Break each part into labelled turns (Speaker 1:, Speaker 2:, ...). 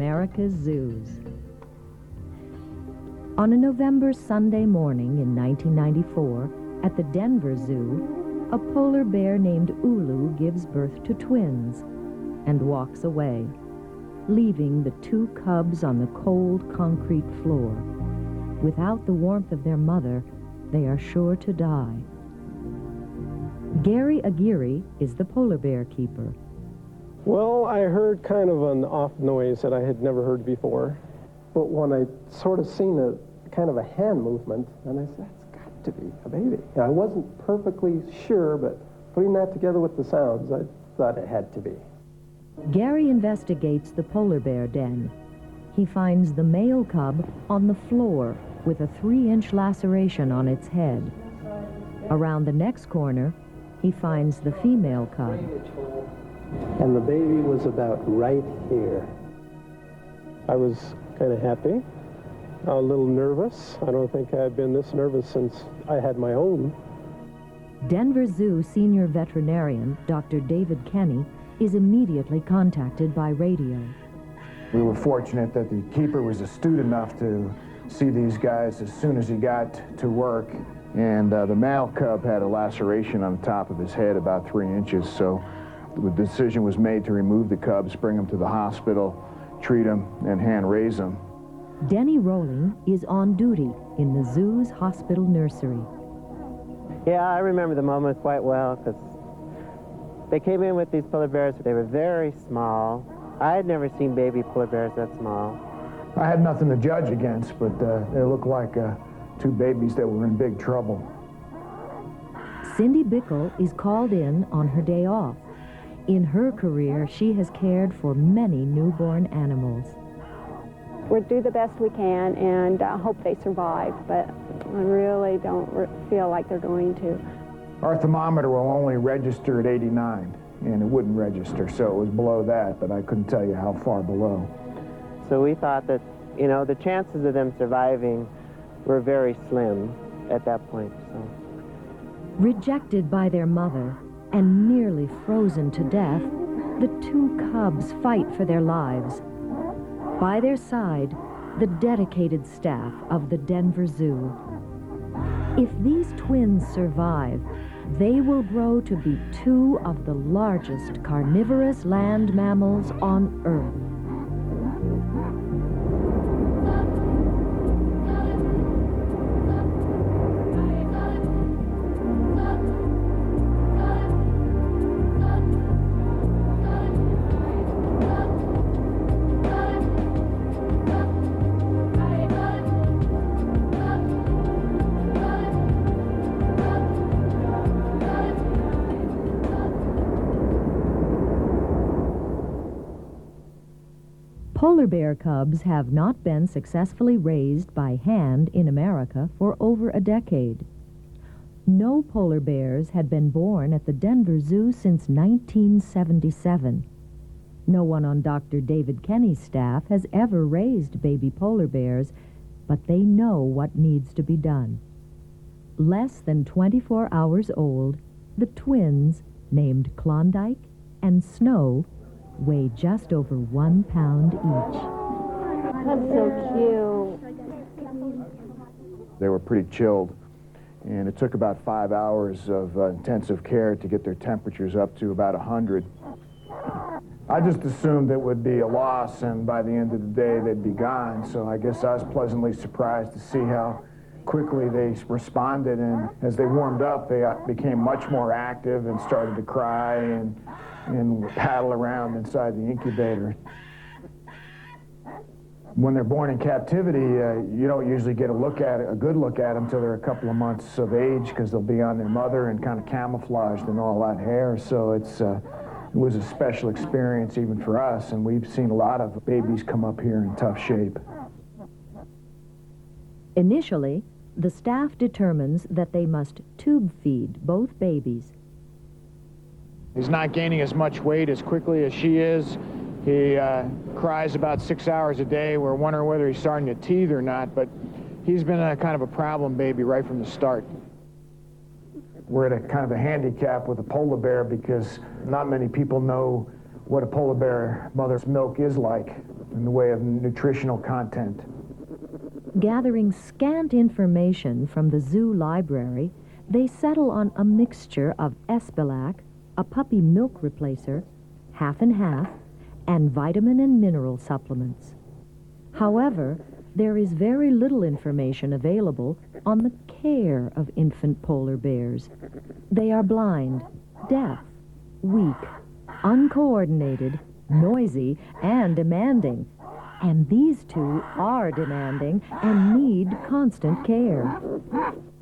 Speaker 1: America's zoos. On a November Sunday morning in 1994, at the Denver Zoo, a polar bear named Ulu gives birth to twins and walks away, leaving the two cubs on the cold concrete floor. Without the warmth of their mother, they are sure to die. Gary Aguirre is the polar bear keeper.
Speaker 2: Well, I heard kind of an off noise that I had never heard before. But when I sort of seen a kind of a hand movement, and I said, that's got to be a baby. I wasn't perfectly sure, but putting that together with the sounds, I thought it had to be.
Speaker 1: Gary investigates the polar bear den. He finds the male cub on the floor with a 3-inch laceration on its head. Around the next corner, he finds the female cub.
Speaker 2: And the baby was about right here. I was kind of happy, a little nervous. I don't think I've been this nervous since I had my own.
Speaker 1: Denver Zoo senior veterinarian, Dr. David Kenny, is immediately contacted by radio.
Speaker 3: We were fortunate that the keeper was astute enough to see these guys as soon as he got to work. And the male cub had a laceration on the top of his head about 3 inches, so the decision was made to remove the cubs, bring them to the hospital, treat them, and hand raise them.
Speaker 1: Denny Rowling is on duty in the zoo's hospital nursery.
Speaker 4: Yeah, I remember the moment quite well, because they came in with these polar bears. They were very small. I had never seen baby polar bears that small.
Speaker 3: I had nothing to judge against, but they looked like two babies that were in big trouble.
Speaker 1: Cindy Bickle is called in on her day off. In her career, she has cared for many newborn animals.
Speaker 5: We do the best we can and hope they survive, but I really don't feel like they're going to.
Speaker 3: Our thermometer will only register at 89, and it wouldn't register, so it was below that, but I couldn't tell you how far below.
Speaker 4: So we thought that, you know, the chances of them surviving were very slim at that point. So.
Speaker 1: Rejected by their mother and nearly frozen to death, the two cubs fight for their lives. By their side, the dedicated staff of the Denver Zoo. If these twins survive, they will grow to be two of the largest carnivorous land mammals on Earth. Polar bear cubs have not been successfully raised by hand in America for over a decade. No polar bears had been born at the Denver Zoo since 1977. No one on Dr. David Kenny's staff has ever raised baby polar bears, but they know what needs to be done. Less than 24 hours old, the twins, named Klondike and Snow, weigh just over 1 pound each.
Speaker 5: That's so cute.
Speaker 3: They were pretty chilled, and it took about 5 hours of intensive care to get their temperatures up to about 100. I just assumed it would be a loss, and by the end of the day, they'd be gone, so I guess I was pleasantly surprised to see how quickly they responded, and as they warmed up, they became much more active and started to cry and paddle around inside the incubator. When they're born in captivity, you don't usually get a good look at them until they're a couple of months of age, because they'll be on their mother and kind of camouflaged in all that hair. So it was a special experience even for us, and we've seen a lot of babies come up here in tough shape.
Speaker 1: Initially, the staff determines that they must tube feed both babies.
Speaker 3: He's not gaining as much weight as quickly as she is. He cries about 6 hours a day. We're wondering whether he's starting to teeth or not, but he's been a kind of a problem baby right from the start. We're at a kind of a handicap with a polar bear because not many people know what a polar bear mother's milk is like. in the way of nutritional content.
Speaker 1: Gathering scant information from the zoo library, they settle on a mixture of Espilac, a puppy milk replacer, half and half, and vitamin and mineral supplements. However, there is very little information available on the care of infant polar bears. They are blind, deaf, weak, uncoordinated, noisy, and demanding. And these two are demanding and need constant care.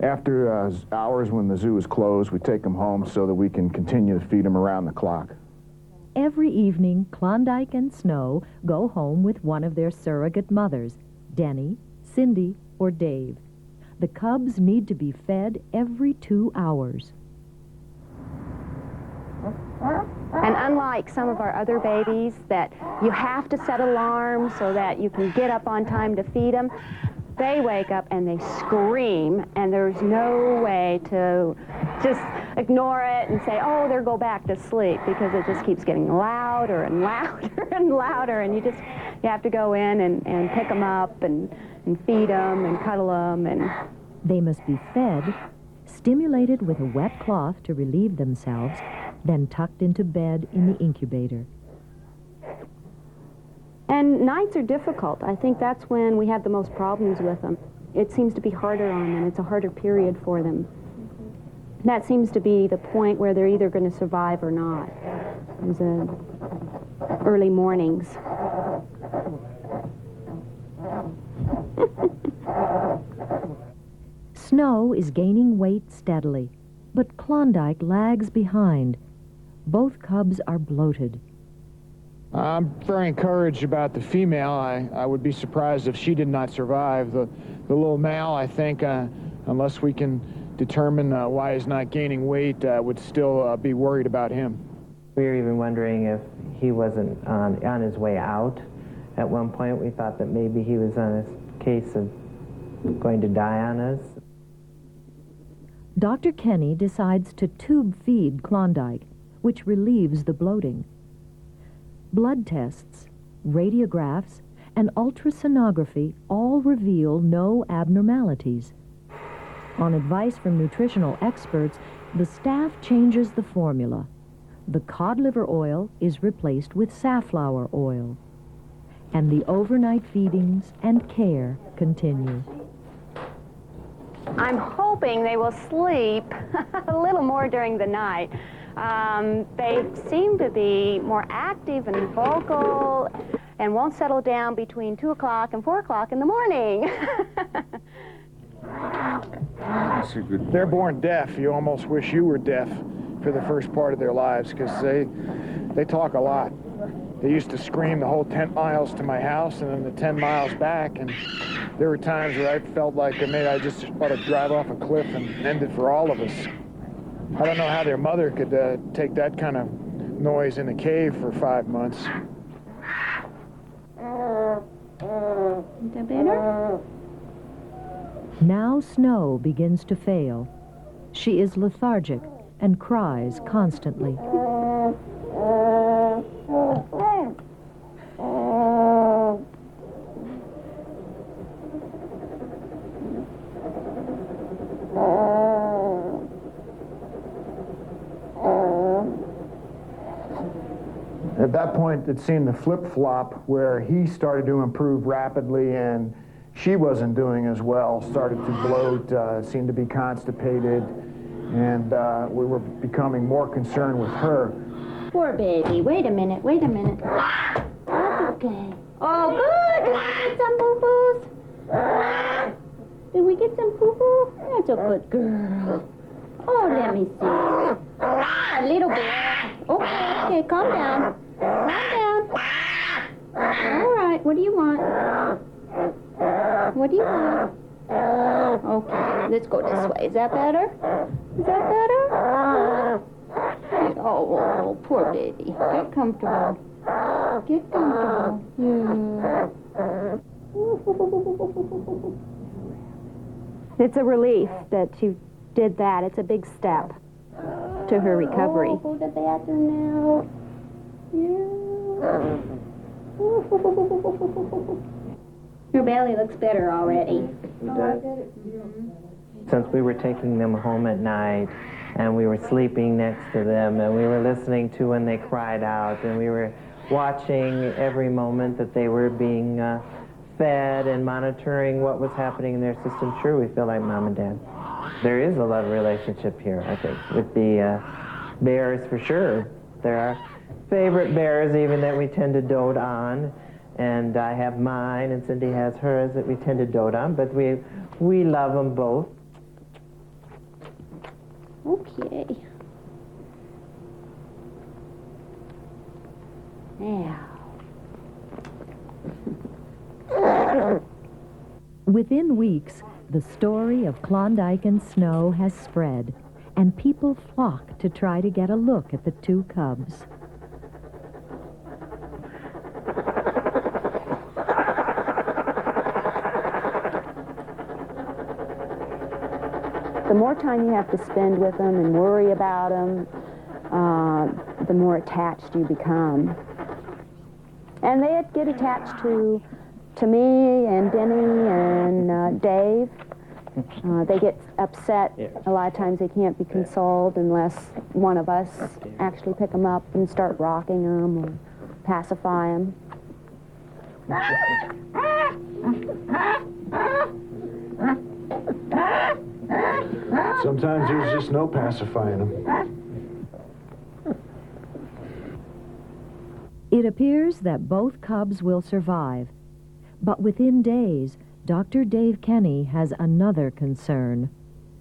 Speaker 3: After hours when the zoo is closed, we take them home so that we can continue to feed them around the clock.
Speaker 1: Every evening, Klondike and Snow go home with one of their surrogate mothers, Denny, Cindy, or Dave. The cubs need to be fed every 2 hours.
Speaker 5: And unlike some of our other babies that you have to set alarms so that you can get up on time to feed them, they wake up and they scream, and there's no way to just ignore it and say, oh, they'll go back to sleep, because it just keeps getting louder and louder and louder, and you have to go in and pick them up and feed them and cuddle them. And
Speaker 1: They must be fed, stimulated with a wet cloth to relieve themselves, then tucked into bed in the incubator.
Speaker 5: And nights are difficult. I think that's when we have the most problems with them. It seems to be harder on them. It's a harder period for them. That seems to be the point where they're either going to survive or not. Is early mornings.
Speaker 1: Snow is gaining weight steadily, but Klondike lags behind. Both cubs are bloated.
Speaker 6: I'm very encouraged about the female. I would be surprised if she did not survive. The little male, I think, unless we can determine why he's not gaining weight, would still be worried about him.
Speaker 4: We were even wondering if he wasn't on his way out. At one point, we thought that maybe he was on a case of going to die on us.
Speaker 1: Dr. Kenny decides to tube feed Klondike, which relieves the bloating. Blood tests, radiographs, and ultrasonography all reveal no abnormalities. On advice from nutritional experts, the staff changes the formula. The cod liver oil is replaced with safflower oil. And the overnight feedings and care continue.
Speaker 5: I'm hoping they will sleep a little more during the night. They seem to be more active and vocal and won't settle down between 2 o'clock and 4 o'clock in the morning.
Speaker 6: They're born deaf. You almost wish you were deaf for the first part of their lives, because they talk a lot. They used to scream the whole 10 miles to my house and then the 10 miles back, and there were times where I felt like maybe I just ought to drive off a cliff and end it for all of us. I don't know how their mother could take that kind of noise in a cave for 5 months.
Speaker 5: Is that better?
Speaker 1: Now Snow begins to fail. She is lethargic and cries constantly.
Speaker 3: At that point, it seemed to flip-flop, where he started to improve rapidly and she wasn't doing as well, started to bloat, seemed to be constipated, and we were becoming more concerned with her.
Speaker 7: Poor baby. Wait a minute. That's okay. Oh, good. Did we get some boo-boos? Did we get some poo-poo? That's a good girl. Oh, let me see. A little bit. Okay, calm down. Calm down. All right, what do you want? What do you want? Okay, let's go this way. Is that better? Is that better? Oh, poor baby. Get comfortable. Get comfortable. Yeah.
Speaker 5: It's a relief that you did that. It's a big step to her recovery.
Speaker 7: Oh, go to the bathroom now. Yeah. belly looks better already.
Speaker 4: Since we were taking them home at night, and we were sleeping next to them, and we were listening to when they cried out, and we were watching every moment that they were being fed and monitoring what was happening in their system, sure, we feel like Mom and Dad. There is a love relationship here, I think, with the bears for sure. There are favorite bears even that we tend to dote on, and I have mine, and Cindy has hers that we tend to dote on, but we love them both.
Speaker 7: Okay. Now.
Speaker 1: Within weeks, the story of Klondike and Snow has spread, and people flock to try to get a look at the two cubs.
Speaker 5: The more time you have to spend with them and worry about them, the more attached you become. And they get attached to me and Denny and Dave. They get upset. A lot of times they can't be consoled unless one of us actually pick them up and start rocking them or pacify them.
Speaker 6: Sometimes there's just no pacifying them.
Speaker 1: It appears that both cubs will survive, but within days, Dr. Dave Kenny has another concern.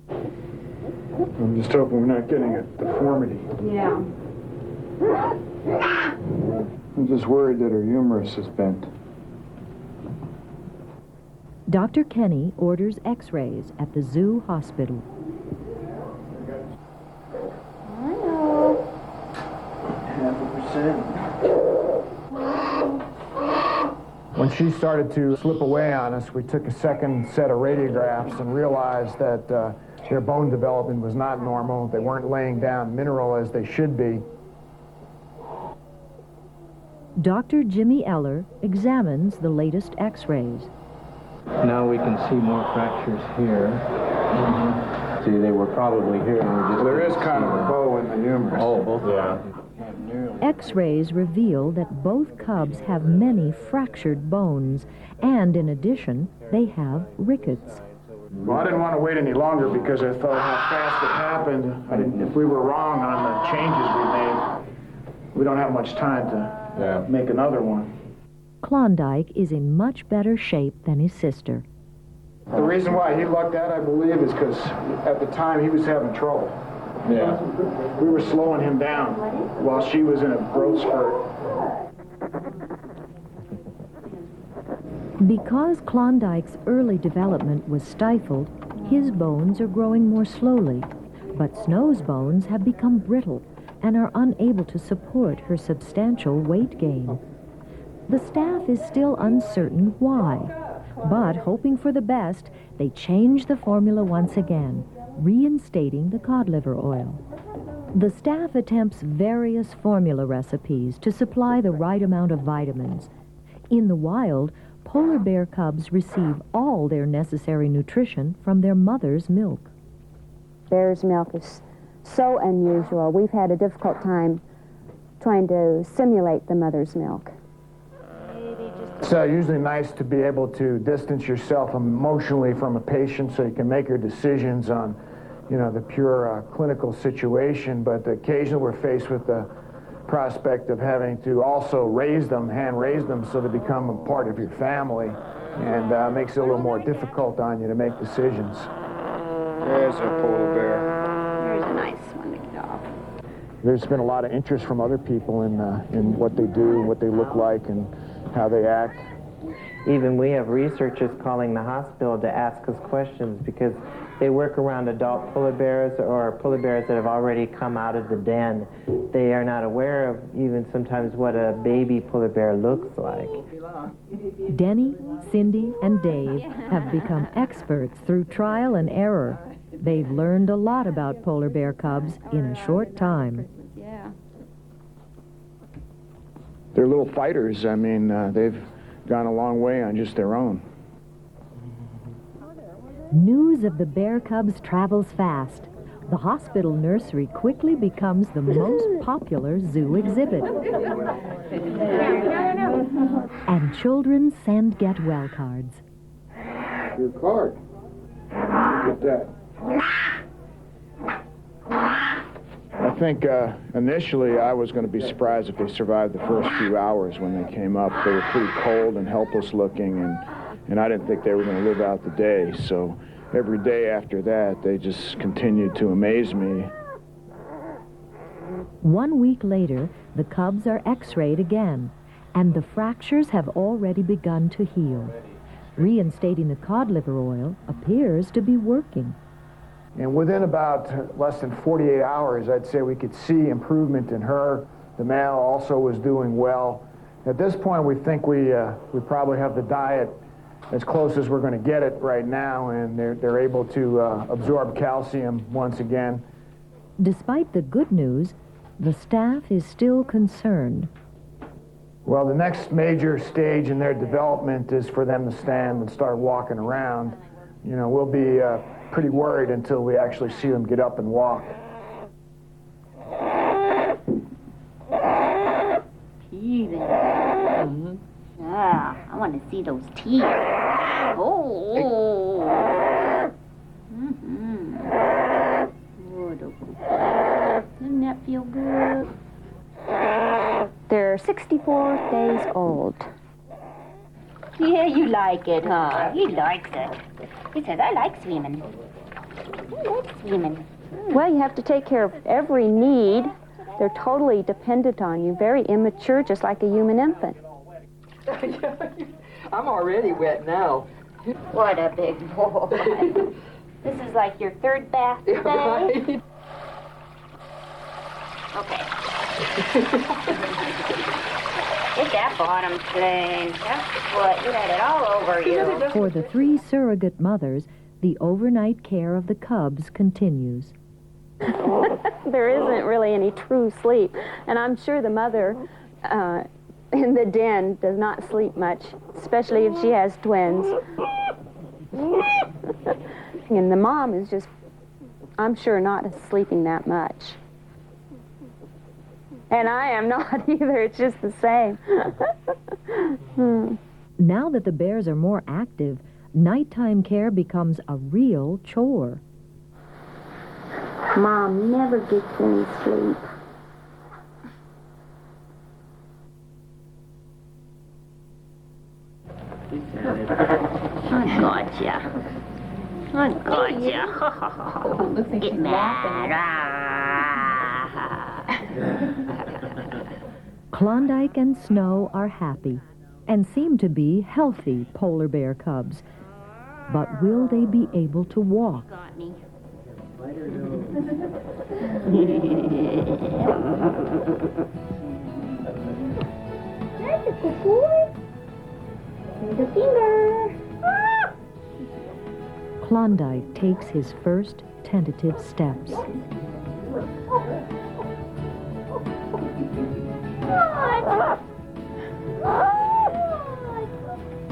Speaker 6: I'm just hoping we're not getting a deformity.
Speaker 5: Yeah.
Speaker 6: I'm just worried that her humerus is bent.
Speaker 1: Dr. Kenny orders x-rays at the zoo hospital.
Speaker 3: When she started to slip away on us, we took a second set of radiographs and realized that their bone development was not normal. They weren't laying down mineral as they should be.
Speaker 1: Dr. Jimmy Eller examines the latest x-rays.
Speaker 8: Now we can see more fractures here. See, they were probably here. And we just
Speaker 6: There is kind of a bow in the humerus.
Speaker 8: Oh, both of them.
Speaker 1: X-rays reveal that both cubs have many fractured bones, and in addition, they have rickets.
Speaker 6: Well, I didn't want to wait any longer because I thought how fast it happened. If we were wrong on the changes we made, we don't have much time to make another one.
Speaker 1: Klondike is in much better shape than his sister.
Speaker 6: The reason why he lucked out, I believe, is because at the time he was having trouble.
Speaker 8: Yeah.
Speaker 6: We were slowing him down while she was in a growth spurt.
Speaker 1: Because Klondike's early development was stifled, his bones are growing more slowly, but Snow's bones have become brittle and are unable to support her substantial weight gain. The staff is still uncertain why, but hoping for the best, they change the formula once again, reinstating the cod liver oil. The staff attempts various formula recipes to supply the right amount of vitamins. In the wild, polar bear cubs receive all their necessary nutrition from their mother's milk.
Speaker 5: Bear's milk is so unusual. We've had a difficult time trying to simulate the mother's milk.
Speaker 3: It's usually nice to be able to distance yourself emotionally from a patient so you can make your decisions on, the pure clinical situation, but occasionally we're faced with the prospect of having to also hand raise them so they become a part of your family, and makes it a little more difficult on you to make decisions.
Speaker 6: There's a polar bear.
Speaker 7: There's a nice one to get off.
Speaker 3: There's been a lot of interest from other people in what they do, what they look like, and how they act.
Speaker 4: Even we have researchers calling the hospital to ask us questions because they work around adult polar bears or polar bears that have already come out of the den. They are not aware of even sometimes what a baby polar bear looks like.
Speaker 1: Denny, Cindy, and Dave have become experts through trial and error. They've learned a lot about polar bear cubs in a short time.
Speaker 7: Yeah.
Speaker 3: They're little fighters. I mean, they've gone a long way on just their own.
Speaker 1: News of the bear cubs travels fast. The hospital nursery quickly becomes the most popular zoo exhibit. And children send get well cards.
Speaker 3: Your card. Get that. I think initially I was going to be surprised if they survived the first few hours when they came up. They were pretty cold and helpless looking, and I didn't think they were going to live out the day. So every day after that, they just continued to amaze me.
Speaker 1: 1 week later, the cubs are x-rayed again, and the fractures have already begun to heal. Reinstating the cod liver oil appears to be working.
Speaker 3: And within about less than 48 hours, I'd say we could see improvement in her. The male also was doing well. At this point, we think we probably have the diet as close as we're going to get it right now, and they're able to absorb calcium once again.
Speaker 1: Despite the good news, the staff is still concerned.
Speaker 3: Well, the next major stage in their development is for them to stand and start walking around. You know, we'll be pretty worried until we actually see them get up and walk.
Speaker 7: Teething. Yeah, I want to see those teeth. Oh. Doesn't that feel good?
Speaker 5: They're 64 days old.
Speaker 7: Yeah, you like it, huh? He likes it. He says, I like swimming. I like swimming.
Speaker 5: Well, you have to take care of every need. They're totally dependent on you, very immature, just like a human infant.
Speaker 9: I'm already wet now.
Speaker 7: What a big boy. This is like your third bath today?
Speaker 9: Right.
Speaker 7: Okay. Get that bottom thing. That's what, you had it all over you.
Speaker 1: For the 3 surrogate mothers, the overnight care of the cubs continues.
Speaker 5: There isn't really any true sleep, and I'm sure the mother in the den does not sleep much, especially if she has twins. And the mom is just, I'm sure, not sleeping that much. And I am not either. It's just the same.
Speaker 1: Now that the bears are more active, nighttime care becomes a real chore.
Speaker 7: Mom never gets any sleep. I gotcha. I gotcha. Get mad.
Speaker 1: Klondike and Snow are happy and seem to be healthy polar bear cubs. But will they be able to walk?
Speaker 7: Got me. That's a good boy. Here's a finger. Ah!
Speaker 1: Klondike takes his first tentative steps.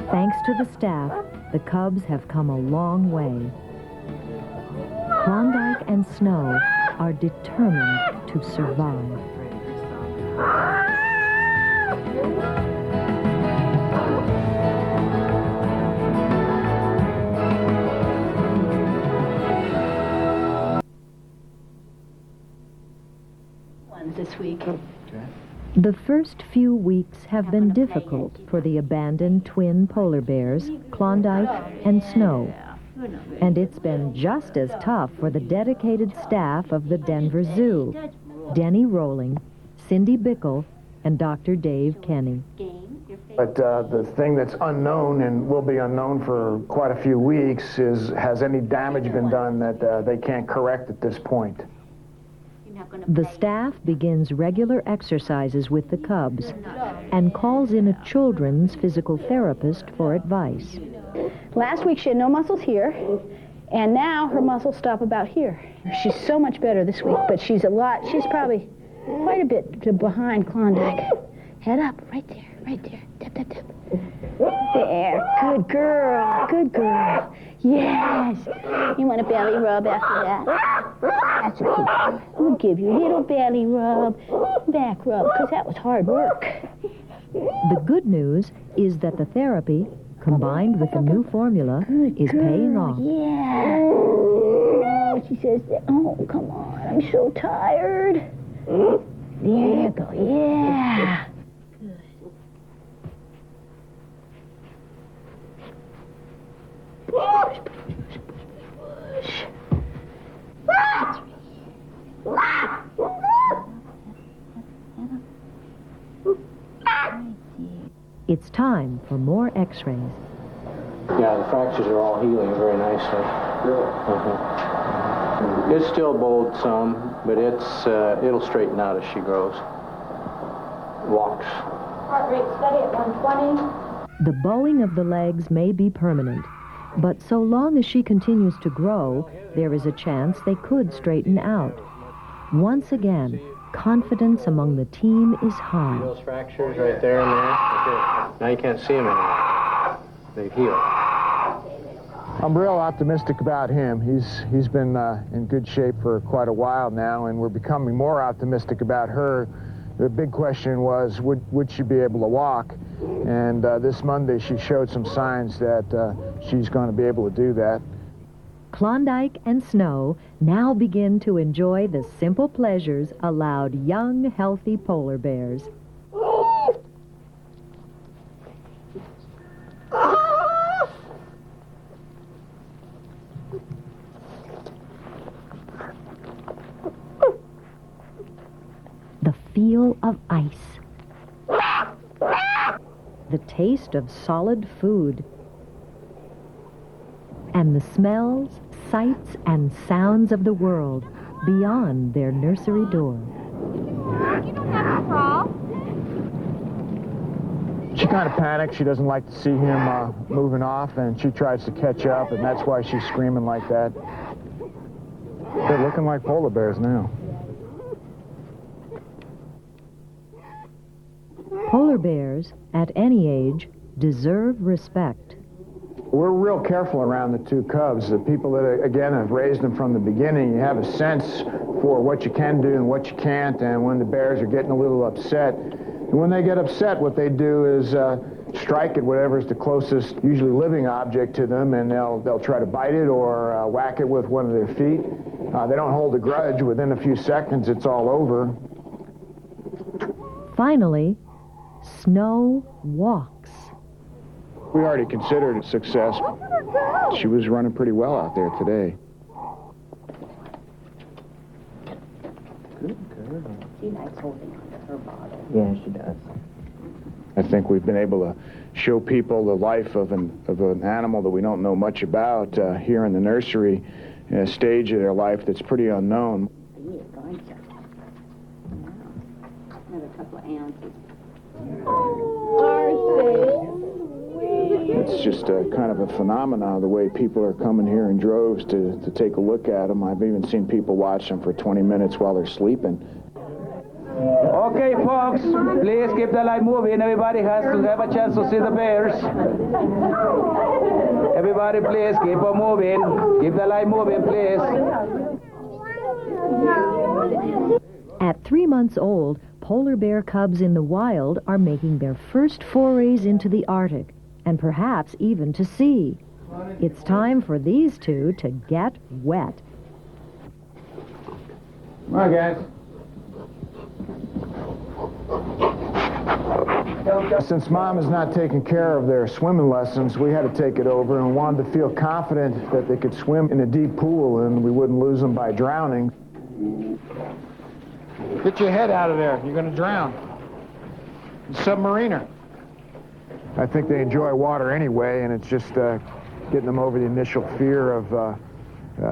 Speaker 1: Thanks to the staff, the cubs have come a long way. Klondike and Snow are determined to survive.
Speaker 7: This week.
Speaker 1: The first few weeks have been difficult for the abandoned twin polar bears, Klondike and Snow. And it's been just as tough for the dedicated staff of the Denver Zoo, Denny Rowling, Cindy Bickle, and Dr. Dave Kenny.
Speaker 3: But the thing that's unknown and will be unknown for quite a few weeks is, has any damage been done that they can't correct at this point?
Speaker 1: The staff begins regular exercises with the cubs and calls in a children's physical therapist for advice.
Speaker 10: Last week she had no muscles here, and now her muscles stop about here. She's so much better this week, but she's probably quite a bit behind Klondike. Head up, right there, right there. Tap, tap, tap. There, good girl, good girl. Yes. You want a belly rub after that? That's okay. We'll give you a little belly rub, back rub, because that was hard work.
Speaker 1: The good news is that the therapy, combined with the new formula, is paying off.
Speaker 10: Yeah. Oh, she says that. Oh, come on. I'm so tired. There you go. Yeah. Push, push, push,
Speaker 1: It's time for more x-rays.
Speaker 8: Yeah, the fractures are all healing very nicely. It's still bowed some, but it'll straighten out as she grows. Walks.
Speaker 7: Heart rate steady at 120.
Speaker 1: The bowing of the legs may be permanent, but so long as she continues to grow, there is a chance they could straighten out. Once again, confidence among the team is high.
Speaker 8: Those fractures right there and there. Right there. Now you can't see them anymore. They've healed.
Speaker 3: I'm real optimistic about him. He's been in good shape for quite a while now, and we're becoming more optimistic about her. The big question was, would she be able to walk? And this Monday she showed some signs that she's going to be able to do that.
Speaker 1: Klondike and Snow now begin to enjoy the simple pleasures allowed young, healthy polar bears. The feel of ice. The taste of solid food. And the smells, sights, and sounds of the world beyond their nursery door.
Speaker 7: You don't have to crawl.
Speaker 3: She kind of panics. She doesn't like to see him moving off, and she tries to catch up, and that's why she's screaming like that. They're looking like polar bears now.
Speaker 1: Polar bears, at any age, deserve respect.
Speaker 3: We're real careful around the two cubs. The people that, again, have raised them from the beginning, you have a sense for what you can do and what you can't, and when the bears are getting a little upset. And when they get upset, what they do is strike at whatever's the closest, usually living object to them, and they'll try to bite it or whack it with one of their feet. They don't hold a grudge. Within a few seconds, it's all over.
Speaker 1: Finally, Snow walks.
Speaker 3: We already considered it a success. She was running pretty well out there today.
Speaker 10: She likes holding onto her bottle.
Speaker 4: Yeah, she does.
Speaker 3: I think we've been able to show people the life of an animal that we don't know much about here in the nursery, in a stage of their life that's pretty unknown.
Speaker 10: Another couple of ounces.
Speaker 3: It's just kind of a phenomenon, the way people are coming here in droves to take a look at them. I've even seen people watch them for 20 minutes while they're sleeping.
Speaker 11: Okay, folks, please keep the light moving. Everybody has to have a chance to see the bears. Everybody, please keep on moving. Keep the light moving, please.
Speaker 1: At 3 months old, polar bear cubs in the wild are making their first forays into the Arctic, and perhaps even to sea. It's time for these two to get wet.
Speaker 3: Come on, guys. Since Mom is not taking care of their swimming lessons, we had to take it over and wanted to feel confident that they could swim in a deep pool and we wouldn't lose them by drowning.
Speaker 6: Get your head out of there. You're going to drown. Submariner.
Speaker 3: I think they enjoy water anyway, and it's just getting them over the initial fear of,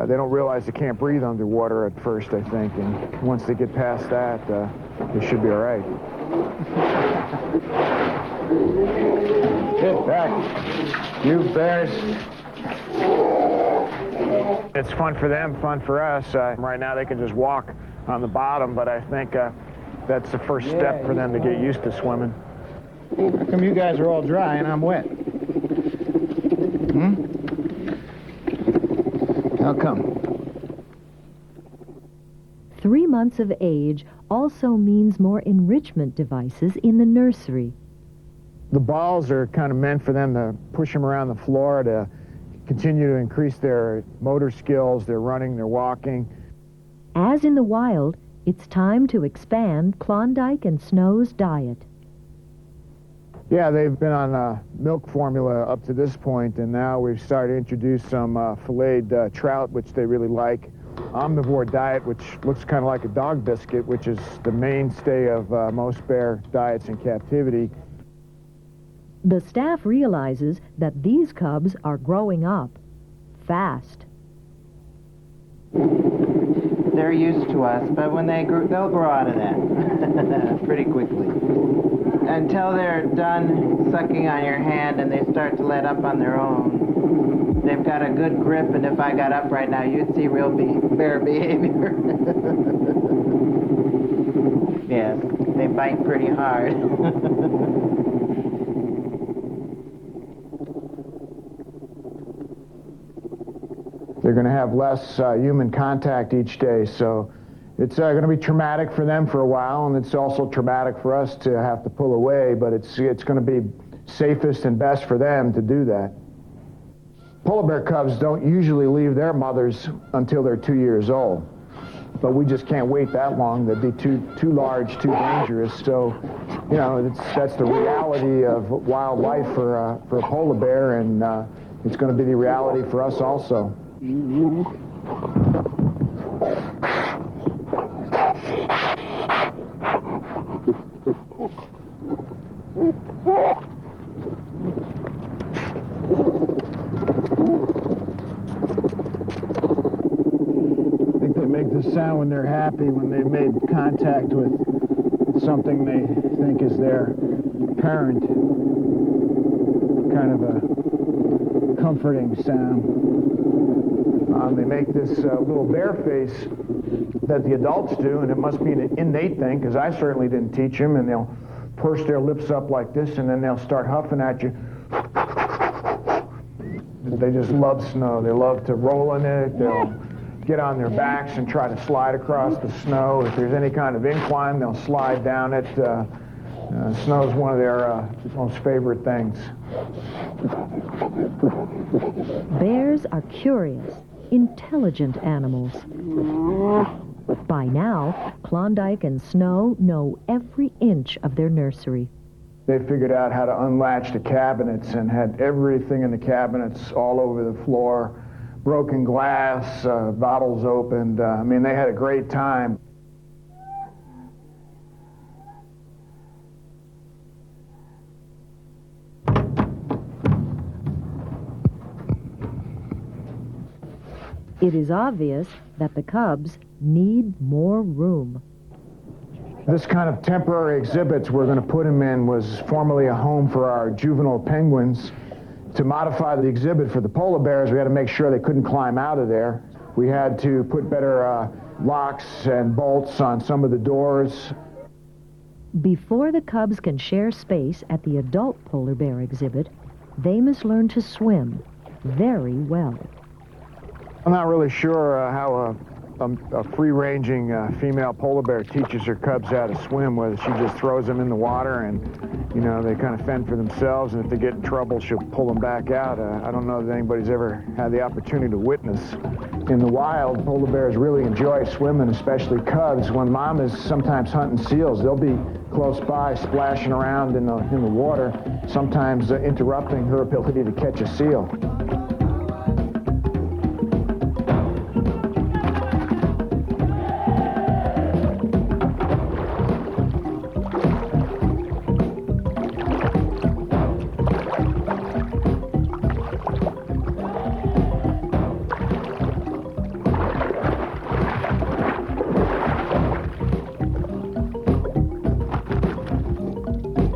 Speaker 3: they don't realize they can't breathe underwater at first, I think, and once they get past that, they should be all right. Get back, you bears. It's fun for them, fun for us. Right now they can just walk on the bottom, but I think that's the first step for them to get used to swimming. How come you guys are all dry and I'm wet? How come?
Speaker 1: 3 months of age also means more enrichment devices in the nursery.
Speaker 3: The balls are kind of meant for them to push them around the floor to continue to increase their motor skills, their running, their walking.
Speaker 1: As in the wild, it's time to expand Klondike and Snow's diet.
Speaker 3: Yeah, they've been on milk formula up to this point, and now we've started to introduce some filleted trout, which they really like. Omnivore diet, which looks kind of like a dog biscuit, which is the mainstay of most bear diets in captivity.
Speaker 1: The staff realizes that these cubs are growing up fast.
Speaker 4: They're used to us, but when they'll grow out of that pretty quickly. Until they're done sucking on your hand and they start to let up on their own. They've got a good grip, and if I got up right now, you'd see real bear behavior. Yes, they bite pretty hard.
Speaker 3: They're going to have less human contact each day, so it's going to be traumatic for them for a while, and it's also traumatic for us to have to pull away, but it's going to be safest and best for them to do that. Polar bear cubs don't usually leave their mothers until they're 2 years old, but we just can't wait that long. They'd be too large, too dangerous, so, you know, that's the reality of wildlife for a polar bear, and it's going to be the reality for us also. I think they make this sound when they're happy, when they've made contact with something they think is their parent. Kind of a comforting sound. They make this little bear face that the adults do, and it must be an innate thing, because I certainly didn't teach them, and they'll purse their lips up like this, and then they'll start huffing at you. They just love snow. They love to roll in it. They'll get on their backs and try to slide across the snow. If there's any kind of incline, they'll slide down it. Snow is one of their most favorite things.
Speaker 1: Bears are curious, intelligent animals. By now, Klondike and Snow know every inch of their nursery.
Speaker 3: They figured out how to unlatch the cabinets and had everything in the cabinets all over the floor, broken glass, bottles opened. I mean, they had a great time.
Speaker 1: It is obvious that the cubs need more room.
Speaker 3: This kind of temporary exhibits we're going to put them in was formerly a home for our juvenile penguins. To modify the exhibit for the polar bears, we had to make sure they couldn't climb out of there. We had to put better locks and bolts on some of the doors.
Speaker 1: Before the cubs can share space at the adult polar bear exhibit, they must learn to swim very well.
Speaker 3: I'm not really sure how a free-ranging female polar bear teaches her cubs how to swim, whether she just throws them in the water and, you know, they kind of fend for themselves, and if they get in trouble, she'll pull them back out. I don't know that anybody's ever had the opportunity to witness. In the wild, polar bears really enjoy swimming, especially cubs. When mom is sometimes hunting seals, they'll be close by, splashing around in the water, sometimes interrupting her ability to catch a seal.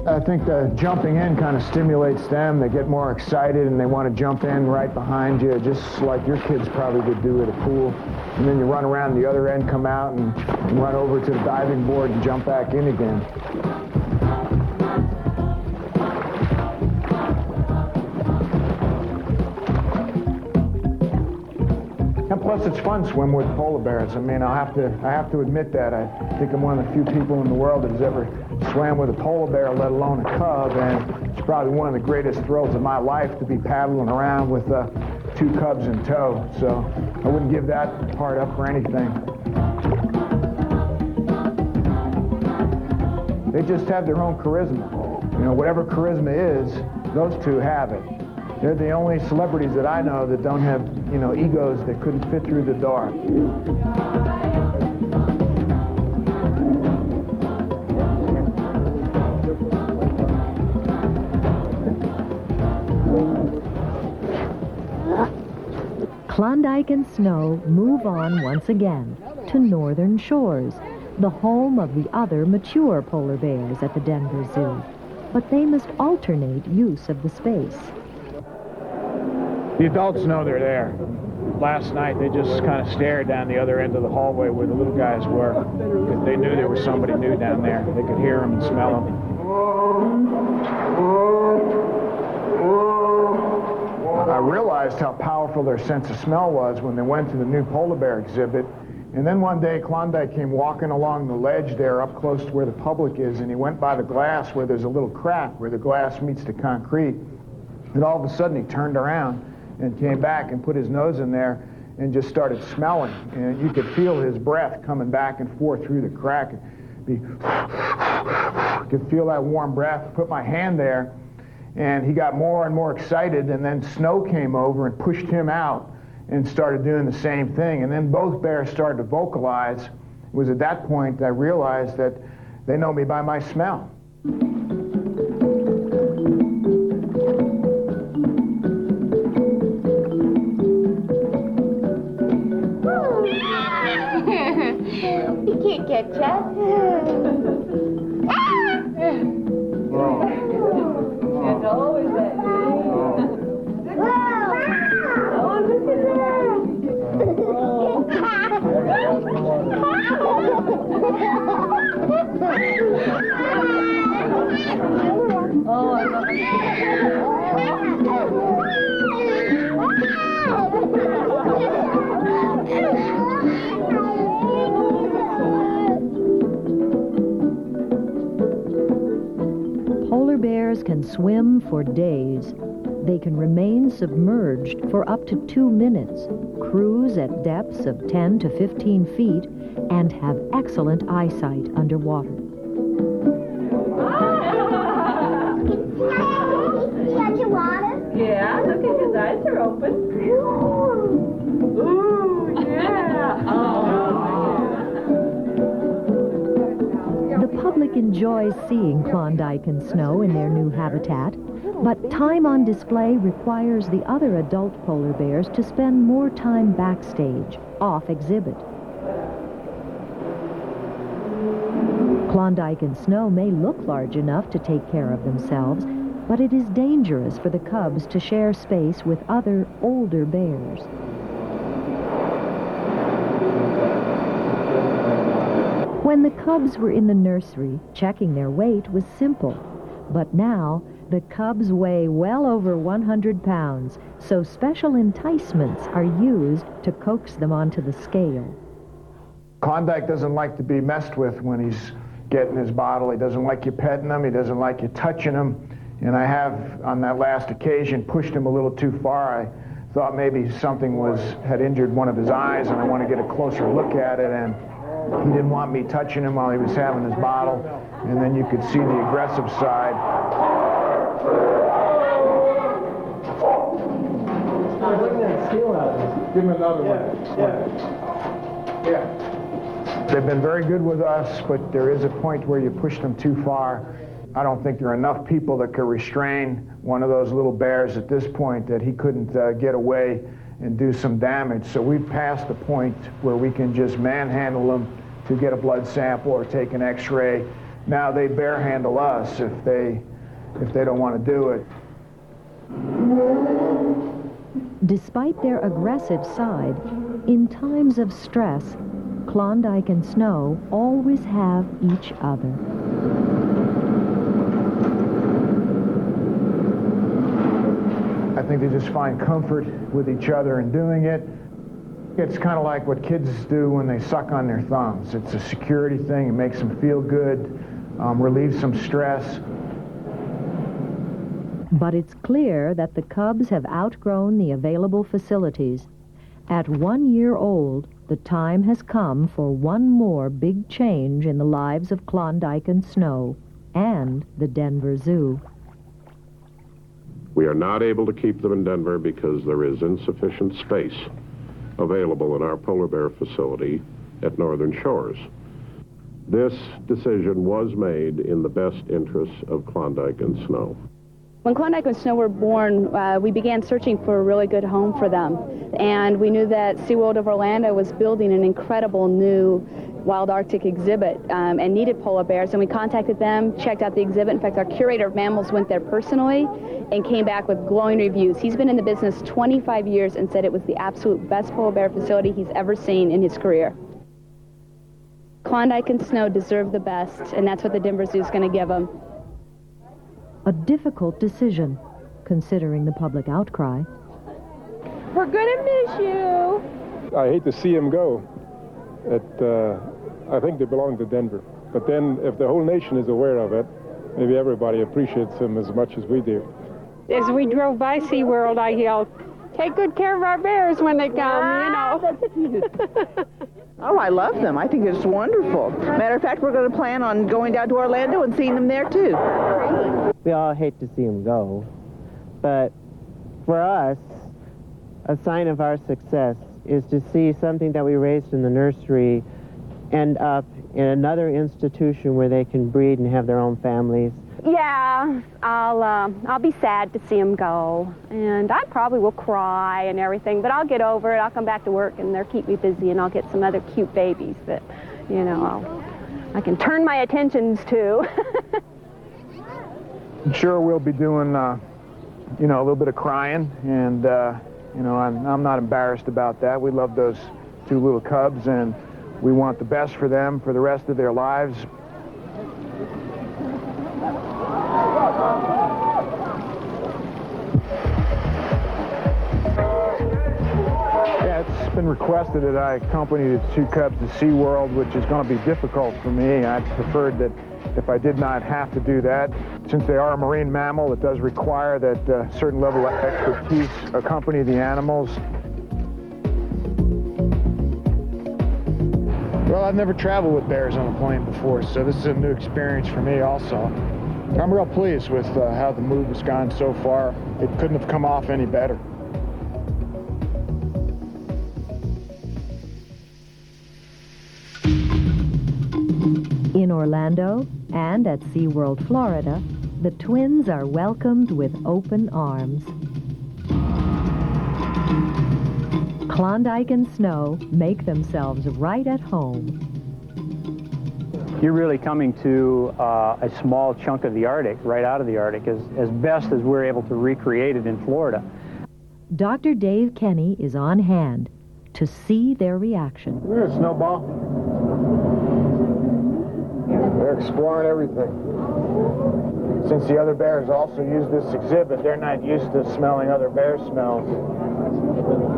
Speaker 3: I think the jumping in kind of stimulates them. They get more excited and they want to jump in right behind you, just like your kids probably would do at a pool. And then you run around the other end, come out, and run over to the diving board and jump back in again. Plus, it's fun swimming with polar bears. I mean, I have to admit that. I think I'm one of the few people in the world that has ever swam with a polar bear, let alone a cub, and it's probably one of the greatest thrills of my life to be paddling around with 2 cubs in tow. So I wouldn't give that part up for anything. They just have their own charisma. You know, whatever charisma is, those two have it. They're the only celebrities that I know that don't have, you know, egos that couldn't fit through the door.
Speaker 1: Klondike and Snow move on once again to northern shores, the home of the other mature polar bears at the Denver Zoo. But they must alternate use of the space.
Speaker 6: The adults know they're there. Last night, they just kind of stared down the other end of the hallway where the little guys were. They knew there was somebody new down there. They could hear them and smell them.
Speaker 3: I realized how powerful their sense of smell was when they went to the new polar bear exhibit. And then one day, Klondike came walking along the ledge there up close to where the public is, and he went by the glass where there's a little crack where the glass meets the concrete. And all of a sudden, he turned around and came back and put his nose in there and just started smelling. And you could feel his breath coming back and forth through the crack. You could feel that warm breath. Put my hand there, and he got more and more excited, and then Snow came over and pushed him out and started doing the same thing. And then both bears started to vocalize. It was at that point I realized that they know me by my smell.
Speaker 7: He can't get
Speaker 1: Polar bears can swim for days. They can remain submerged for up to 2 minutes, cruise at depths of 10 to 15 feet, and have excellent eyesight underwater.
Speaker 7: Got your water?
Speaker 12: Yeah, look at his eyes are open. Ooh, yeah.
Speaker 1: The public enjoys seeing Klondike and Snow in their new habitat, but time on display requires the other adult polar bears to spend more time backstage, off exhibit. Klondike and Snow may look large enough to take care of themselves, but it is dangerous for the cubs to share space with other older bears. When the cubs were in the nursery, checking their weight was simple. But now, the cubs weigh well over 100 pounds, so special enticements are used to coax them onto the scale.
Speaker 3: Klondike doesn't like to be messed with when he's getting his bottle. He doesn't like you petting him. He doesn't like you touching him. And I have, on that last occasion, pushed him a little too far. I thought maybe something had injured one of his eyes, and I want to get a closer look at it. And he didn't want me touching him while he was having his bottle. And then you could see the aggressive side. Give him another one. Yeah. They've been very good with us, but there is a point where you push them too far. I don't think there are enough people that could restrain one of those little bears at this point that he couldn't get away and do some damage. So we've passed the point where we can just manhandle them to get a blood sample or take an x-ray. Now they bear handle us if they don't want to do it.
Speaker 1: Despite their aggressive side, in times of stress, Klondike and Snow always have each other.
Speaker 3: I think they just find comfort with each other in doing it. It's kind of like what kids do when they suck on their thumbs. It's a security thing. It makes them feel good, relieves some stress.
Speaker 1: But it's clear that the cubs have outgrown the available facilities. At 1 year old, the time has come for one more big change in the lives of Klondike and Snow and the Denver Zoo.
Speaker 13: We are not able to keep them in Denver because there is insufficient space available in our polar bear facility at Northern Shores. This decision was made in the best interests of Klondike and Snow.
Speaker 5: When Klondike and Snow were born, we began searching for a really good home for them. And we knew that SeaWorld of Orlando was building an incredible new wild Arctic exhibit and needed polar bears. And we contacted them, checked out the exhibit. In fact, our curator of mammals went there personally and came back with glowing reviews. He's been in the business 25 years and said it was the absolute best polar bear facility he's ever seen in his career. Klondike and Snow deserve the best, and that's what the Denver Zoo is going to give them.
Speaker 1: A difficult decision, considering the public outcry.
Speaker 12: We're gonna miss you.
Speaker 2: I hate to see them go. I think they belong to Denver. But then if the whole nation is aware of it, maybe everybody appreciates them as much as we do.
Speaker 12: As we drove by SeaWorld, I yelled, "Take good care of our bears when they come," you know.
Speaker 14: Oh, I love them. I think it's wonderful. Matter of fact, we're going to plan on going down to Orlando and seeing them there, too.
Speaker 4: We all hate to see them go, but for us, a sign of our success is to see something that we raised in the nursery end up in another institution where they can breed and have their own families.
Speaker 5: Yeah, I'll be sad to see them go, and I probably will cry and everything, but I'll get over it. I'll come back to work, and they'll keep me busy, and I'll get some other cute babies that, you know, I can turn my attentions to.
Speaker 3: I'm sure we'll be doing, you know, a little bit of crying, and, you know, I'm not embarrassed about that. We love those two little cubs, and we want the best for them for the rest of their lives. Yeah, it's been requested that I accompany the two cubs to SeaWorld, which is going to be difficult for me. I preferred that if I did not have to do that. Since they are a marine mammal, it does require that a certain level of expertise accompany the animals. Well, I've never traveled with bears on a plane before, so this is a new experience for me also. I'm real pleased with how the move has gone so far. It couldn't have come off any better.
Speaker 1: In Orlando and at SeaWorld, Florida, the twins are welcomed with open arms. Klondike and Snow make themselves right at home.
Speaker 15: You're really coming to a small chunk of the Arctic, right out of the Arctic, as best as we're able to recreate it in Florida.
Speaker 1: Dr. Dave Kenny is on hand to see their reaction.
Speaker 3: Come here, Snowball. They're exploring everything. Since the other bears also use this exhibit, they're not used to smelling other bear smells.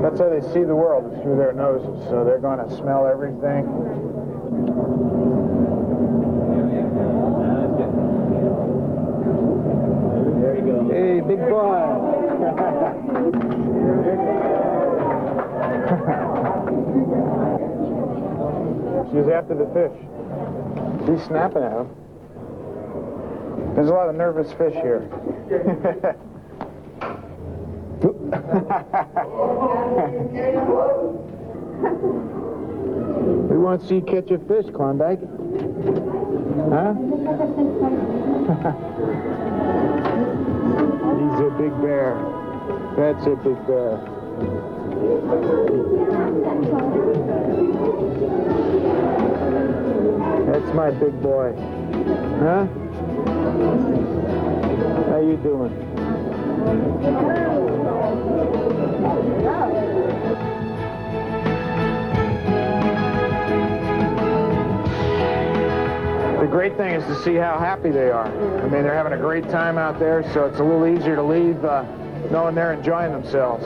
Speaker 3: That's how they see the world, is through their noses, so they're going to smell everything. There you go. Hey, big boy. She's after the fish. She's snapping at him. There's a lot of nervous fish here. We want to see you catch a fish, Klondike. Huh? He's a big bear. That's a big bear. That's my big boy. Huh? How you doing? The great thing is to see how happy they are. I mean, they're having a great time out there, so it's a little easier to leave knowing they're enjoying themselves.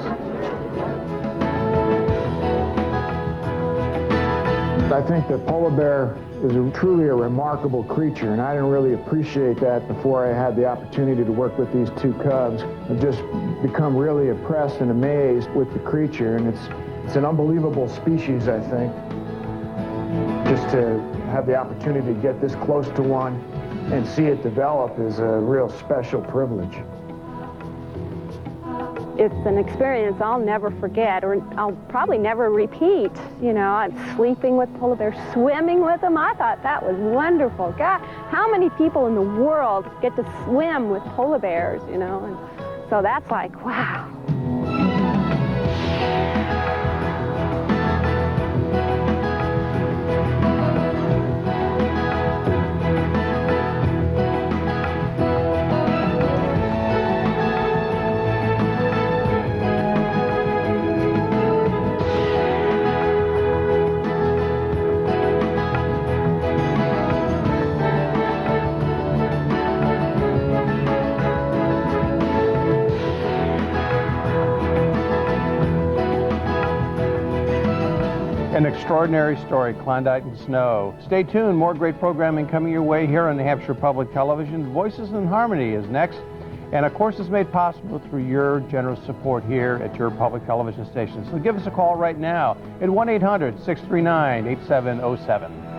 Speaker 3: I think the polar bear is truly a remarkable creature, and I didn't really appreciate that before I had the opportunity to work with these two cubs. I've just become really impressed and amazed with the creature, and it's an unbelievable species, I think. Just to have the opportunity to get this close to one and see it develop is a real special privilege.
Speaker 5: It's an experience I'll never forget, or I'll probably never repeat. You know, I'm sleeping with polar bears, swimming with them. I thought that was wonderful. God, how many people in the world get to swim with polar bears, you know? And so that's like, wow.
Speaker 8: An extraordinary story, Klondike Snow. Stay tuned, more great programming coming your way here on Hampshire Public Television. Voices in Harmony is next. And of course, it's made possible through your generous support here at your public television station. So give us a call right now at 1-800-639-8707.